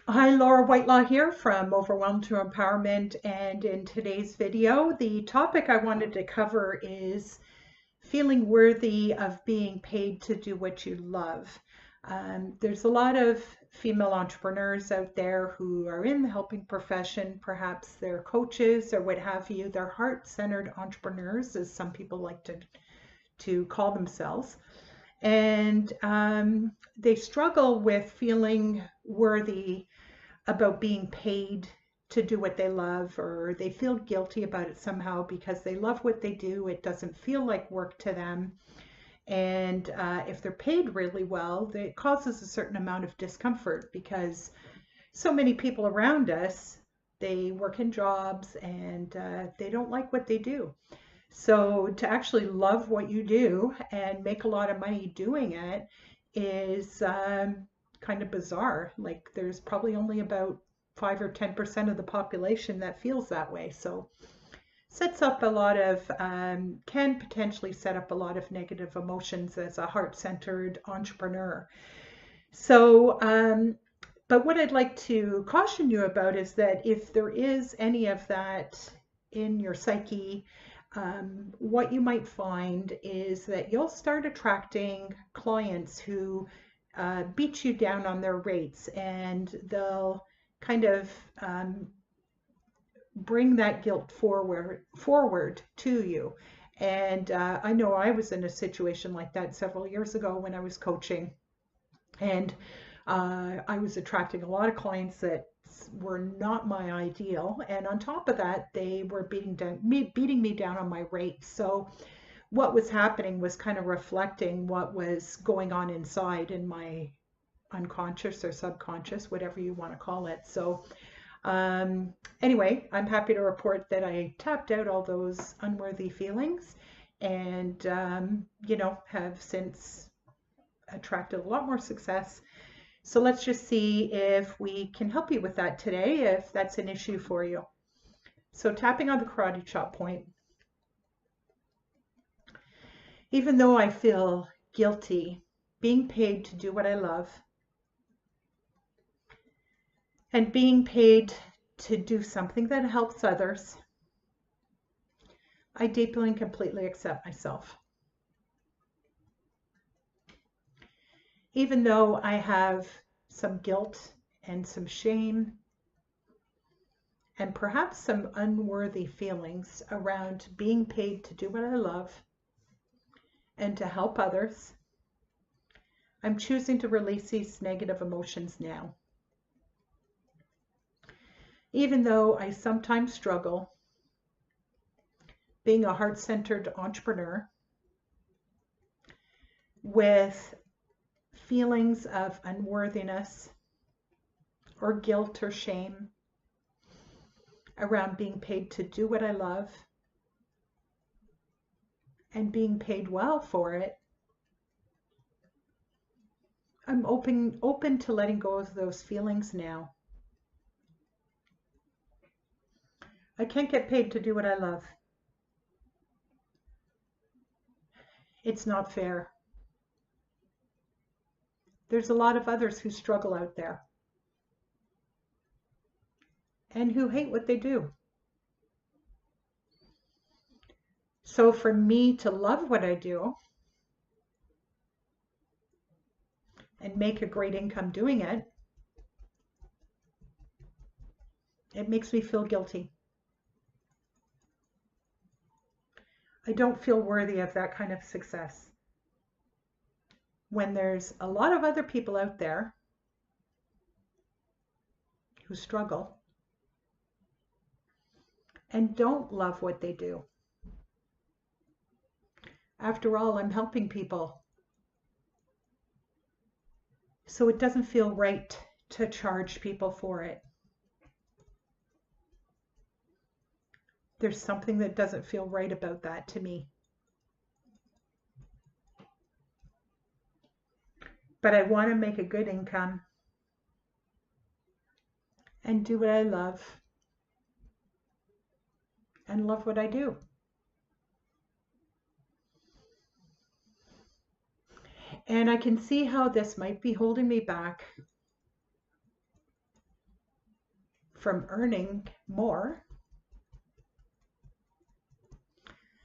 Hi, Laura Whitelaw here from Overwhelm to Empowerment, and in today's video, the topic I wanted to cover is feeling worthy of being paid to do what you love. There's a lot of female entrepreneurs out there who are in the helping profession, perhaps they're coaches or what have you. They're heart-centered entrepreneurs, as some people like to call themselves. And they struggle with feeling worthy about being paid to do what they love, or they feel guilty about it somehow because they love what they do. It doesn't feel like work to them. And if they're paid really well, it causes a certain amount of discomfort because so many people around us, they work in jobs and they don't like what they do. So to actually love what you do and make a lot of money doing it is kind of bizarre. Like there's probably only about 5 or 10% of the population that feels that way. So sets up a lot of, can potentially set up a lot of negative emotions as a heart-centered entrepreneur. So, but what I'd like to caution you about is that if there is any of that in your psyche, what you might find is that you'll start attracting clients who beat you down on their rates, and they'll kind of bring that guilt forward to you. And I know I was in a situation like that several years ago when I was coaching, and I was attracting a lot of clients that were not my ideal, and on top of that, they were beating me down on my rates. So what was happening was kind of reflecting what was going on inside in my unconscious or subconscious, whatever you want to call it. So anyway, I'm happy to report that I tapped out all those unworthy feelings, and have since attracted a lot more success. So let's just see if we can help you with that today, if that's an issue for you. So tapping on the karate chop point. Even though I feel guilty being paid to do what I love and being paid to do something that helps others, I deeply and completely accept myself. Even though I have some guilt and some shame and perhaps some unworthy feelings around being paid to do what I love and to help others, I'm choosing to release these negative emotions now. Even though I sometimes struggle being a heart-centered entrepreneur with feelings of unworthiness or guilt or shame around being paid to do what I love and being paid well for it, I'm open to letting go of those feelings now. I can't get paid to do what I love. It's not fair. There's a lot of others who struggle out there and who hate what they do. So for me to love what I do and make a great income doing it, it makes me feel guilty. I don't feel worthy of that kind of success. When there's a lot of other people out there who struggle and don't love what they do. After all, I'm helping people. So it doesn't feel right to charge people for it. There's something that doesn't feel right about that to me. But I want to make a good income and do what I love and love what I do. And I can see how this might be holding me back from earning more.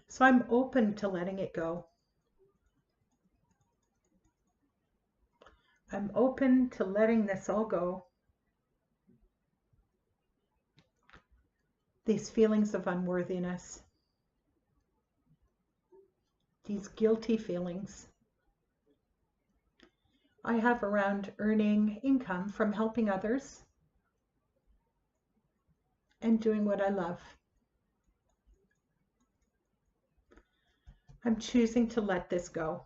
So I'm open to letting it go. I'm open to letting this all go. These feelings of unworthiness, these guilty feelings I have around earning income from helping others and doing what I love. I'm choosing to let this go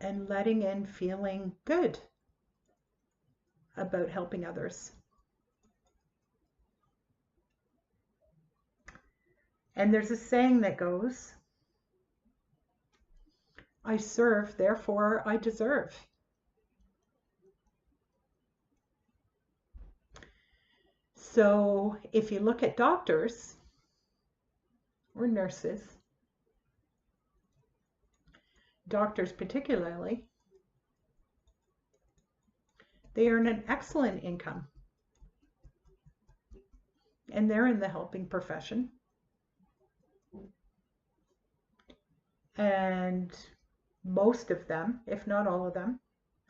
and letting in feeling good about helping others. And there's a saying that goes, I serve, therefore I deserve. So if you look at doctors or nurses, doctors particularly, they earn an excellent income. And they're in the helping profession. And most of them, if not all of them,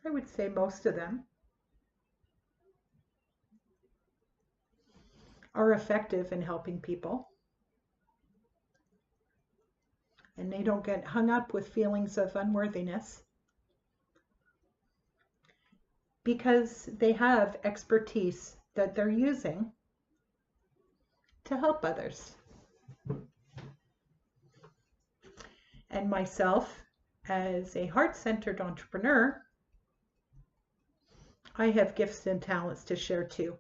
I would say most of them, are effective in helping people. And they don't get hung up with feelings of unworthiness because they have expertise that they're using to help others. And myself, as a heart-centered entrepreneur, I have gifts and talents to share too,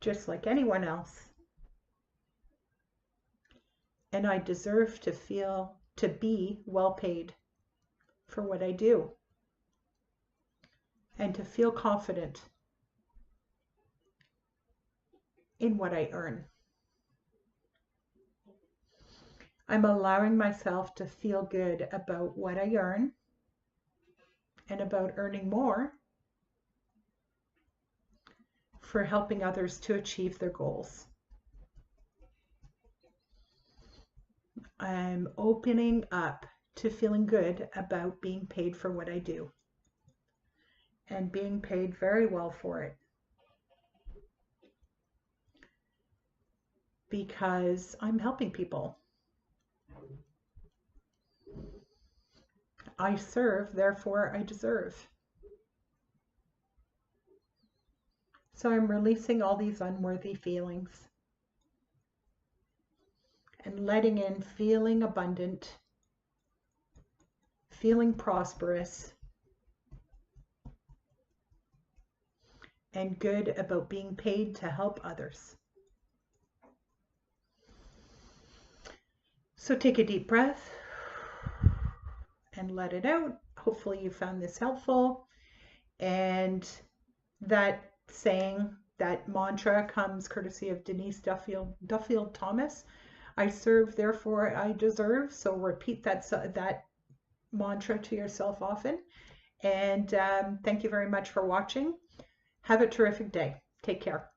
just like anyone else. And I deserve to be well paid for what I do and to feel confident in what I earn. I'm allowing myself to feel good about what I earn and about earning more for helping others to achieve their goals. I'm opening up to feeling good about being paid for what I do and being paid very well for it, because I'm helping people. I serve, therefore I deserve. So I'm releasing all these unworthy feelings and letting in feeling abundant, feeling prosperous, and good about being paid to help others. So take a deep breath and let it out. Hopefully you found this helpful. And that saying, that mantra, comes courtesy of Denise Duffield Thomas. I serve, therefore I deserve. So repeat that mantra to yourself often. And thank you very much for watching. Have a terrific day. Take care.